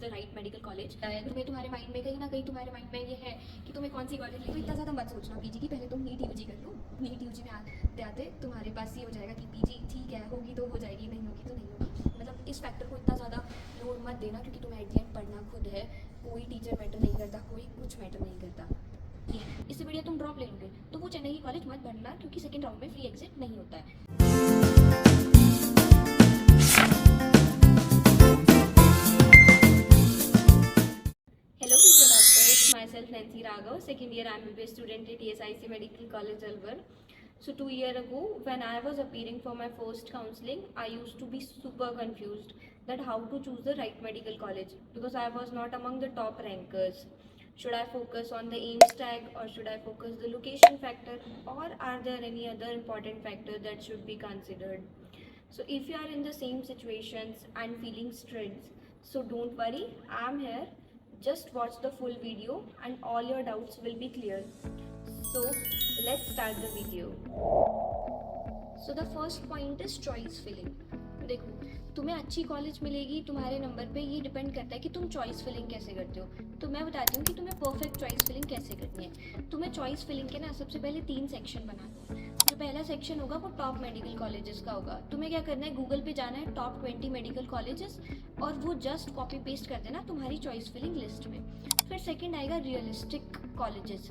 The right medical college. तुम्हारे mind में कहीं ना कहीं तुम्हारे माइंड में ये है कि तुम्हें कौन सी कॉलेज लेगी, तो इतना ज़्यादा मत सोचना पीजी की। पहले तुम नीट यूजी कर लो। नीट यूजी में आते आते तुम्हारे पास ये हो जाएगा कि पीजी ठीक है, होगी तो हो जाएगी, नहीं होगी तो नहीं होगी। मतलब इस फैक्टर को इतना ज़्यादा लोड मत देना, क्योंकि तुम्हें एट द एंड पढ़ना खुद है। कोई टीचर मैटर नहीं करता, कोई कुछ मैटर नहीं करता। इससे बढ़िया तुम ड्रॉप ले लोगे तो वो चेन्नई कॉलेज मत भरना, क्योंकि सेकंड राउंड में फ्री एग्जिट नहीं होता है। Hello future doctors, myself Nancy Raghav, second year MBBS student at ESIC Medical College Alwar. So 2 years ago when I was appearing for my first counselling, I used to be super confused that how to choose the right medical college, because I was not among the top rankers. Should I focus on the AIMS tag, or should I focus the location factor, or are there any other important factor that should be considered? So if you are in the same situations and feeling stressed, so don't worry, I am here. Just watch the full video and all your doubts will be clear. So let's start the video. So the first point is choice filling. देखो, तुम्हें अच्छी college मिलेगी तुम्हारे number पे, ये depend करता है कि तुम चॉइस फिलिंग कैसे करते हो। तो मैं बताती हूँ कि तुम्हें परफेक्ट चॉइस फिलिंग कैसे करनी है। तुम्हें चॉइस फिलिंग के ना सबसे पहले 3 सेक्शन बनाना है। जो पहला सेक्शन होगा वो टॉप मेडिकल कॉलेजेस का होगा। तुम्हें क्या करना है, गूगल पे जाना है टॉप 20 मेडिकल कॉलेजेस, और वो जस्ट कॉपी पेस्ट कर देना तुम्हारी चॉइस फिलिंग लिस्ट में। फिर सेकेंड आएगा रियलिस्टिक कॉलेजेस।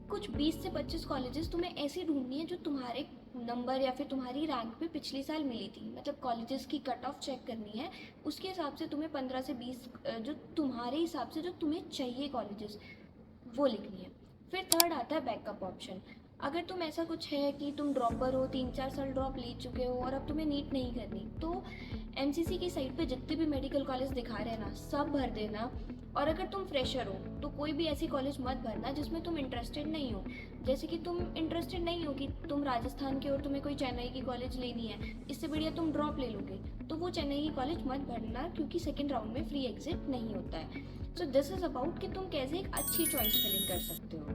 कुछ 20 से 25 कॉलेजेस तुम्हें ऐसी ढूंढनी है जो तुम्हारे नंबर या फिर तुम्हारी रैंक पे पिछले साल मिली थी। मतलब कॉलेजेस की कट ऑफ चेक करनी है, उसके हिसाब से तुम्हें 15 से 20 जो तुम्हारे हिसाब से जो तुम्हें चाहिए कॉलेजेस, वो लिखनी है। फिर थर्ड आता है बैकअप ऑप्शन। अगर तुम ऐसा कुछ है कि तुम ड्रॉपर हो, 3-4 साल ड्रॉप ले चुके हो और अब तुम्हें नीट नहीं करनी, तो एमसीसी की साइट पे जितने भी मेडिकल कॉलेज दिखा रहे हैं ना, सब भर देना। और अगर तुम फ्रेशर हो तो कोई भी ऐसी कॉलेज मत भरना जिसमें तुम इंटरेस्टेड नहीं हो। जैसे कि तुम इंटरेस्टेड नहीं हो कि तुम राजस्थान के और तुम्हें कोई चेन्नई की कॉलेज लेनी है, इससे बढ़िया तुम ड्रॉप ले लोगे, तो वो चेन्नई की कॉलेज मत भरना, क्योंकि सेकेंड राउंड में फ्री एग्जिट नहीं होता है। सो दिस इज अबाउट कि तुम कैसे एक अच्छी चॉइस फिलिंग कर सकते हो।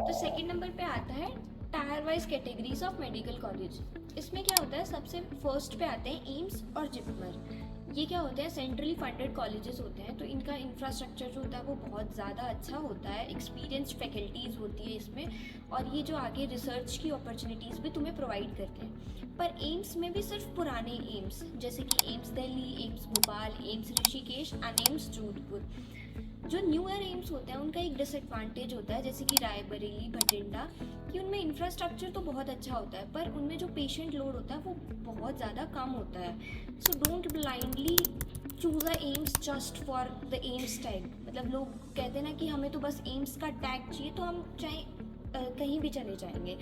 तो सेकेंड नंबर पे आता है tyre wise categories of medical college. इसमें क्या होता है, सबसे फर्स्ट पे आते हैं एम्स और जिपमर। ये क्या होते हैं, सेंट्रली फंडेड कॉलेजेस होते हैं, तो इनका इंफ्रास्ट्रक्चर जो होता है वो बहुत ज़्यादा अच्छा होता है, एक्सपीरियंस्ड फैकल्टीज़ होती है इसमें, और ये जो आगे रिसर्च की अपॉर्चुनिटीज़ भी तुम्हें प्रोवाइड करते हैं। पर एम्स में भी सिर्फ पुराने एम्स, जैसे कि AIIMS Delhi, AIIMS Bhopal, AIIMS Rishikesh and AIIMS Jodhpur. जो न्यूअर एम्स होते हैं उनका एक डिसएडवांटेज होता है, जैसे कि रायबरेली, भटिंडा, कि उनमें इंफ्रास्ट्रक्चर तो बहुत अच्छा होता है, पर उनमें जो पेशेंट लोड होता है वो बहुत ज़्यादा कम होता है। So don't blindly choose a AIIMS just for the AIIMS tag. मतलब लोग कहते हैं ना कि हमें तो बस एम्स का टैग चाहिए, तो हम चाहे कहीं भी चले जाएंगे,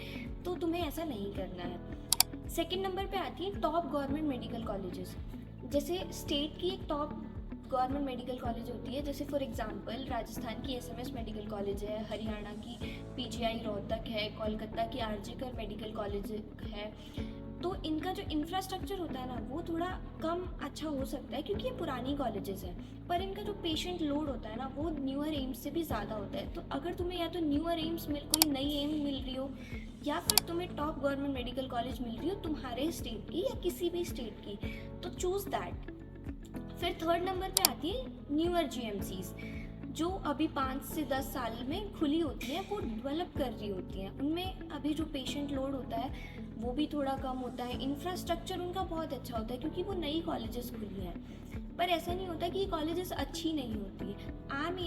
तो तुम्हें ऐसा नहीं करना है। सेकेंड नंबर पे आती है टॉप गवर्नमेंट मेडिकल कॉलेजेस। जैसे स्टेट की एक टॉप गवर्नमेंट मेडिकल कॉलेज होती है, जैसे फॉर एग्जांपल राजस्थान की एसएमएस मेडिकल कॉलेज है, हरियाणा की पीजीआई रोहतक है, कोलकाता की आरजीकर मेडिकल कॉलेज है। तो इनका जो इंफ्रास्ट्रक्चर होता है ना, वो थोड़ा कम अच्छा हो सकता है, क्योंकि ये पुरानी कॉलेजेस हैं, पर इनका जो पेशेंट लोड होता है ना, वो न्यूअर एम्स से भी ज़्यादा होता है। तो अगर तुम्हें या तो न्यूअर एम्स कोई नई एम मिल रही हो, या फिर तुम्हें टॉप गवर्नमेंट मेडिकल कॉलेज मिल रही हो तुम्हारे स्टेट की या किसी भी स्टेट की, तो चूज़ दैट। फिर थर्ड नंबर पे आती है न्यूअर जीएमसीज, जो अभी 5 से 10 साल में खुली होती हैं, वो डेवलप कर रही होती हैं। उनमें अभी जो पेशेंट लोड होता है वो भी थोड़ा कम होता है, इंफ्रास्ट्रक्चर उनका बहुत अच्छा होता है, क्योंकि वो नई कॉलेजेस खुली हैं। पर ऐसा नहीं होता कि ये कॉलेजेस अच्छी नहीं होती। I am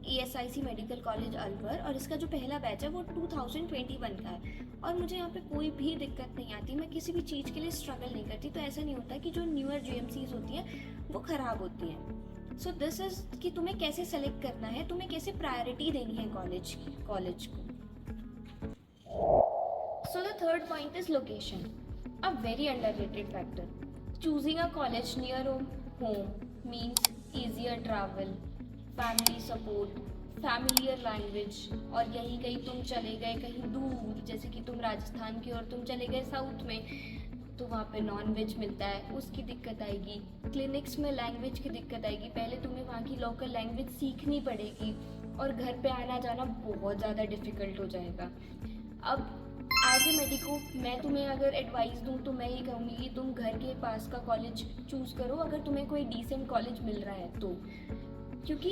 ESIC medical college Alwar, और इसका जो पहला बैच है वो 2021 का है, और मुझे यहाँ पे कोई भी दिक्कत नहीं आती, मैं किसी भी चीज़ के लिए स्ट्रगल नहीं करती। तो ऐसा नहीं होता कि जो न्यूअर जीएमसीज होती हैं वो ख़राब होती हैं। सो दिस इज़ कि तुम्हें कैसे सेलेक्ट करना है, तुम्हें कैसे प्रायोरिटी देनी है कॉलेज को। So the third point is location, a very underrated factor. Choosing a college near home means easier travel, family support, familiar language, और यही कहीं तुम चले गए कहीं दूर, जैसे कि तुम राजस्थान की और तुम चले गए साउथ में, तो वहाँ पे नॉन वेज मिलता है, उसकी दिक्कत आएगी। क्लिनिक्स में लैंग्वेज की दिक्कत आएगी, पहले तुम्हें वहाँ की लोकल लैंग्वेज सीखनी पड़ेगी, और घर पे आना जाना बहुत ज़्यादा डिफ़िकल्ट हो जाएगा। अब एज ए मेडिको मैं तुम्हें अगर एडवाइस दूँ तो मैं ये कहूँगी कि तुम घर के पास का कॉलेज चूज़ करो अगर तुम्हें कोई डिसेंट कॉलेज मिल रहा है तो, क्योंकि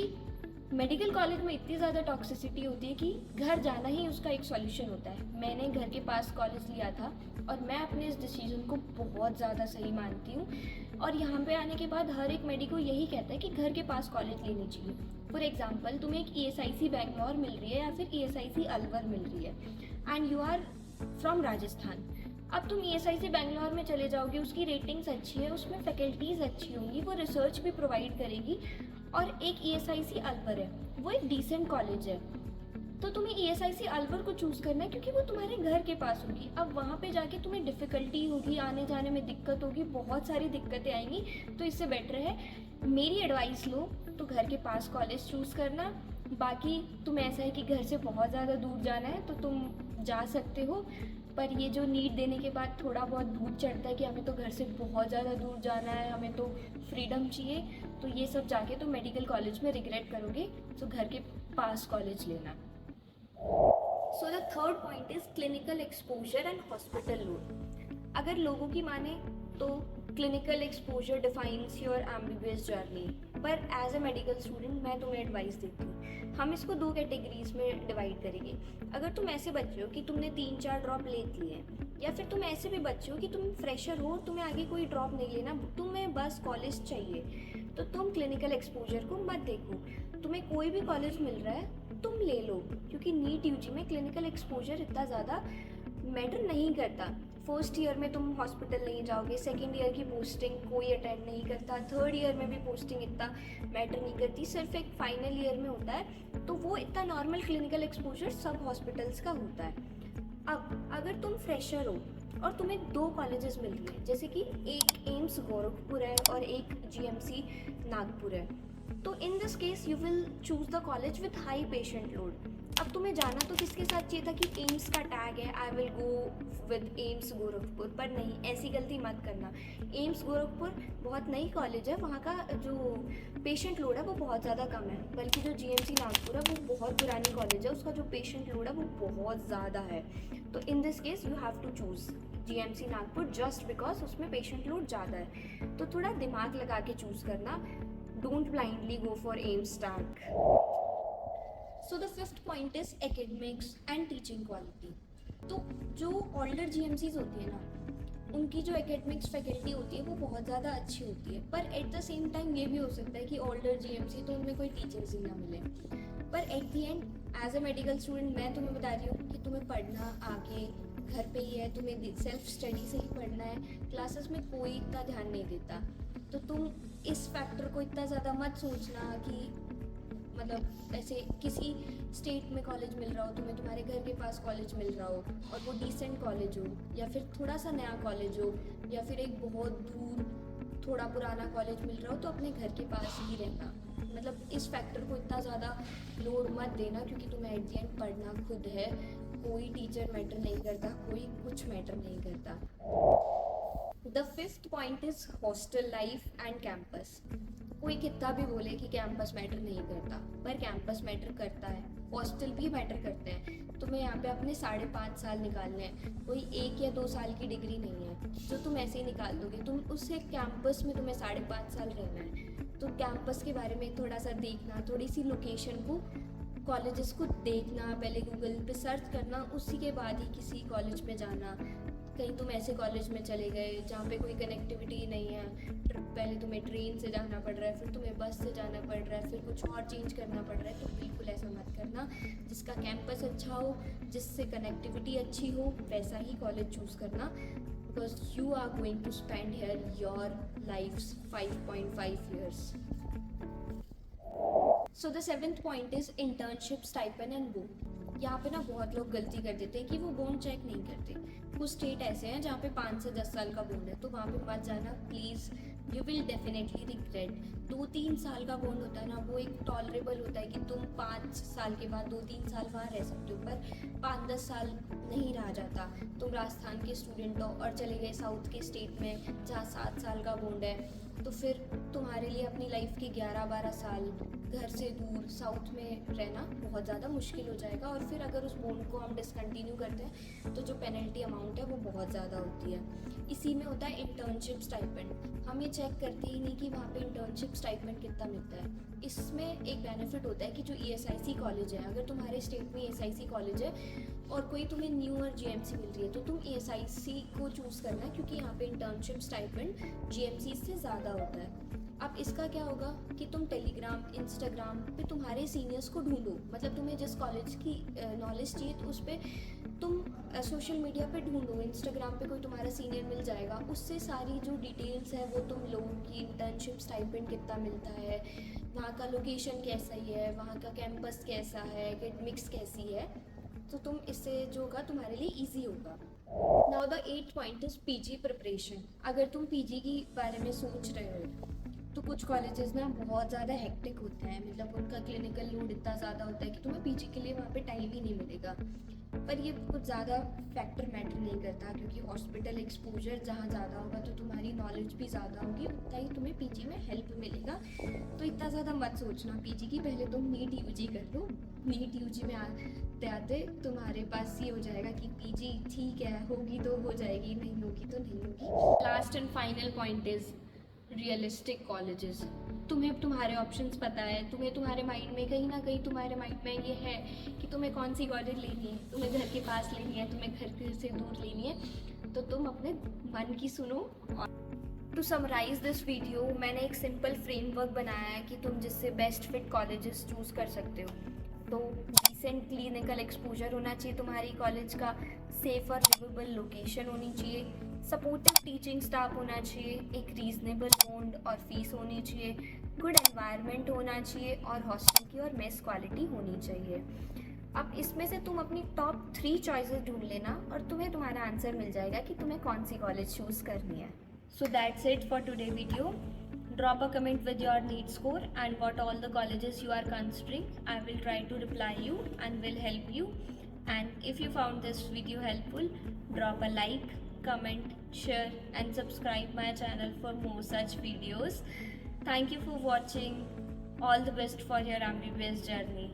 मेडिकल कॉलेज में इतनी ज़्यादा टॉक्सिसिटी होती है कि घर जाना ही उसका एक सॉल्यूशन होता है। मैंने घर के पास कॉलेज लिया था और मैं अपने इस डिसीजन को बहुत ज़्यादा सही मानती हूँ। और यहाँ पे आने के बाद हर एक मेडिको यही कहता है कि घर के पास कॉलेज लेनी चाहिए। फॉर एग्जाम्पल तुम्हें एक ESIC बैंगलोर मिल रही है या फिर ESIC अलवर मिल रही है and you are from Rajasthan. अब तुम ESIC बैंगलोर में चले जाओगे, उसकी रेटिंग्स अच्छी है, उसमें फैकल्टीज़ अच्छी होंगी, वो रिसर्च भी प्रोवाइड करेगी। और एक ESIC अलवर है, वो एक डिसेंट कॉलेज है, तो तुम्हें ESIC अलवर को चूज़ करना है क्योंकि वो तुम्हारे घर के पास होगी। अब वहाँ पे जाके तुम्हें डिफ़िकल्टी होगी, आने जाने में दिक्कत होगी, बहुत सारी दिक्कतें आएंगी। तो इससे बेटर है मेरी एडवाइस लो तो घर के पास कॉलेज चूज़ करना। बाकी तुम ऐसा है कि घर से बहुत ज़्यादा दूर जाना है तो तुम जा सकते हो, पर ये जो नीट देने के बाद थोड़ा बहुत भूत चढ़ता है कि हमें तो घर से बहुत ज़्यादा दूर जाना है, हमें तो फ्रीडम चाहिए, तो ये सब जाके तो मेडिकल कॉलेज में रिग्रेट करोगे। तो घर के पास कॉलेज लेना। So the third point is clinical exposure and hospital load. अगर लोगों की माने तो clinical exposure defines your MBBS journey, पर एज ए मेडिकल स्टूडेंट मैं तुम्हें एडवाइस देती हूँ, हम इसको 2 कैटेगरीज में डिवाइड करेंगे। अगर तुम ऐसे बच्चे हो कि तुमने 3-4 ड्रॉप ले लिए हैं, या फिर तुम ऐसे भी बच्चे हो कि तुम फ्रेशर हो, तुम्हें आगे कोई ड्रॉप नहीं लेना, तुम्हें बस कॉलेज चाहिए, तो तुम क्लिनिकल एक्सपोजर को मत देखो। तुम्हें कोई भी कॉलेज मिल रहा है तुम ले लो, क्योंकि नीट यूजी में क्लिनिकल एक्सपोजर इतना ज़्यादा मैटर नहीं करता। फर्स्ट ईयर में तुम हॉस्पिटल नहीं जाओगे, सेकेंड ईयर की पोस्टिंग कोई अटेंड नहीं करता, थर्ड ईयर में भी पोस्टिंग इतना मैटर नहीं करती, सिर्फ एक फाइनल ईयर में होता है, तो वो इतना नॉर्मल क्लिनिकल एक्सपोजर सब हॉस्पिटल्स का होता है। अब अगर तुम फ्रेशर हो और तुम्हें 2 कॉलेजेस मिल रही हैं, जैसे कि एक एम्स गोरखपुर है और एक GMC नागपुर है, तो in this case you will choose the college with high patient load. अब तुम्हें जाना तो किसके साथ चाहिए था कि एम्स का टैग है, I will go with AIIMS Gorakhpur, पर नहीं, ऐसी गलती मत करना। एम्स गोरखपुर बहुत नई कॉलेज है, वहाँ का जो पेशेंट लोड है वो बहुत ज़्यादा कम है, बल्कि जो GMC नागपुर है वो बहुत पुरानी कॉलेज है, उसका जो पेशेंट लोड है वो बहुत ज़्यादा है। तो in this case you have to choose GMC Nagpur just because उसमें पेशेंट लोड ज़्यादा है। तो थोड़ा दिमाग लगा के चूज़ करना, don't blindly go for AIIMS tag. So the fifth point is academics and teaching quality. तो जो ओल्डर GMCs होती है ना, उनकी जो एकेडमिक्स फैकल्टी होती है वो बहुत ज़्यादा अच्छी होती है, पर एट द सेम टाइम ये भी हो सकता है कि ओल्डर GMC तो उनमें कोई टीचर्स ही ना मिले। पर at the end as a medical student मैं तुम्हें बता रही हूँ कि तुम्हें पढ़ना आगे घर पे ही है, तुम्हें सेल्फ स्टडी से ही पढ़ना है, क्लासेस में कोई इतना ध्यान नहीं देता। तो तुम इस फैक्टर को इतना ज़्यादा मत सोचना कि मतलब ऐसे किसी स्टेट में कॉलेज मिल रहा हो तुम्हें, तुम्हारे घर के पास कॉलेज मिल रहा हो और वो डिसेंट कॉलेज हो, या फिर थोड़ा सा नया कॉलेज हो, या फिर एक बहुत दूर थोड़ा पुराना कॉलेज मिल रहा हो, तो अपने घर के पास ही रहना। मतलब इस फैक्टर को इतना ज़्यादा लोड मत देना, क्योंकि तुम्हें एट द एंड पढ़ना खुद है, कोई टीचर मैटर नहीं करता, कोई कुछ मैटर नहीं करता। The fifth point is hostel life and campus. कोई कितना भी बोले कि कैंपस मैटर नहीं करता, पर कैंपस मैटर करता है, हॉस्टल भी मैटर करते हैं। तुम्हें यहाँ पे अपने 5.5 साल निकालने हैं, कोई 1 या 2 साल की डिग्री नहीं है जो तुम ऐसे ही निकाल दोगे, तुम उससे कैंपस में तुम्हें 5.5 साल रहना है। तो कैंपस के बारे में थोड़ा सा देखना, थोड़ी सी लोकेशन को, कॉलेजेस को देखना, पहले गूगल पे सर्च करना, उसी के बाद ही किसी कॉलेज में जाना। कहीं तुम ऐसे कॉलेज में चले गए जहाँ पे कोई कनेक्टिविटी नहीं है, पहले तुम्हें ट्रेन से जाना पड़ रहा है, फिर तुम्हें बस से जाना पड़ रहा है, फिर कुछ और चेंज करना पड़ रहा है, तो बिल्कुल ऐसा मत करना। जिसका कैंपस अच्छा हो, जिससे कनेक्टिविटी अच्छी हो, वैसा ही कॉलेज चूज़ करना, because you are going to spend here your life's 5.5 years. So the 7th point is internship, stipend and bond. यहाँ पे ना बहुत लोग गलती कर देते हैं कि वो बोन चेक नहीं करते। कुछ स्टेट ऐसे हैं जहाँ पे 5 से 10 साल का बोन है, तो वहाँ पे मत जाना please, you will definitely regret. 2-3 साल का बोन होता है ना, वो एक टॉलरेबल होता है कि तुम 5 साल के बाद 2-3 साल वहाँ रह सकते हो, पर 5-10 साल नहीं रहा जाता। तुम राजस्थान के स्टूडेंट हो और चले गए साउथ के स्टेट में जहाँ 7 साल का बोन्ड है, तो फिर तुम्हारे लिए अपनी लाइफ के 11-12 साल घर से दूर साउथ में रहना बहुत ज़्यादा मुश्किल हो जाएगा। और फिर अगर उस बॉन्ड को हम डिसकंटिन्यू करते हैं तो जो पेनल्टी अमाउंट है वो बहुत ज़्यादा होती है। इसी में होता है इंटर्नशिप स्टाइपेंड। हम ये चेक करते ही नहीं कि वहाँ पे इंटर्नशिप स्टाइपेंड कितना मिलता है। इसमें एक बेनिफिट होता है कि जो ESIC कॉलेज है, अगर तुम्हारे स्टेट में ESIC कॉलेज है और कोई तुम्हें न्यू और GMC मिल रही है तो तुम ESIC को चूज़ करना, क्योंकि यहाँ पे इंटर्नशिप स्टाइपेंड GMC से ज़्यादा होता है। अब इसका क्या होगा कि तुम टेलीग्राम, इंस्टाग्राम पे तुम्हारे सीनियर्स को ढूंढो, मतलब तुम्हें जिस कॉलेज की नॉलेज चाहिए तो उस पर तुम सोशल मीडिया पे ढूंढो, इंस्टाग्राम पे कोई तुम्हारा सीनियर मिल जाएगा, उससे सारी जो डिटेल्स है वो तुम लो कि इंटर्नशिप स्टाइपेंड कितना मिलता है, वहाँ का लोकेशन कैसा ही है, वहाँ का कैंपस कैसा है, एकेडमिक्स कैसी है, तो तुम इससे जो होगा तुम्हारे लिए ईजी होगा। Now the 8th point is PG preparation. अगर तुम PG की बारे में सोच रहे हो तो कुछ कॉलेजेस ना बहुत ज़्यादा हेक्टिक होते हैं, मतलब उनका क्लिनिकल लोड इतना ज़्यादा होता है कि तुम्हें PG के लिए वहाँ पे टाइम ही नहीं मिलेगा। पर ये कुछ ज़्यादा फैक्टर मैटर नहीं करता, क्योंकि हॉस्पिटल एक्सपोजर जहाँ ज़्यादा होगा तो तुम्हारी नॉलेज भी ज़्यादा होगी, उतना ही तुम्हें PG में हेल्प मिलेगा। तो इतना ज़्यादा मत सोचना PG की, पहले तुम नीट UG कर लो। नीट UG में आते आते तुम्हारे पास ये हो जाएगा कि PG ठीक है, होगी तो हो जाएगी, नहीं होगी तो नहीं होगी। Last and final point is realistic colleges. तुम्हें तुम्हारे ऑप्शंस पता है, तुम्हें तुम्हारे माइंड में कहीं ना कहीं तुम्हारे माइंड में ये है कि तुम्हें कौन सी कॉलेज लेनी है, तुम्हें घर के पास लेनी है, तुम्हें घर से दूर लेनी है, तो तुम अपने मन की सुनो। टू समराइज दिस वीडियो, मैंने एक सिंपल फ्रेमवर्क बनाया है कि तुम जिससे बेस्ट फिट कॉलेजेस चूज़ कर सकते हो। तो डिसेंट क्लिनिकल एक्सपोजर होना चाहिए तुम्हारी कॉलेज का, सेफ और लिवेबल लोकेशन होनी चाहिए, सपोर्टिव टीचिंग स्टाफ होना चाहिए, एक रीजनेबल बॉन्ड और फीस होनी चाहिए, गुड एनवायरनमेंट होना चाहिए और हॉस्टल की और मेस क्वालिटी होनी चाहिए। अब इसमें से तुम अपनी टॉप 3 चॉइसेस ढूंढ लेना और तुम्हें तुम्हारा आंसर मिल जाएगा कि तुम्हें कौन सी कॉलेज चूज़ करनी है। So that's it for today video. Drop a comment with your NEET score and what all the colleges you are considering. I will try to reply you and will help you. And if you found this video helpful, drop a like, comment, share and subscribe my channel for more such videos. Thank you for watching. All the best for your MBBS journey.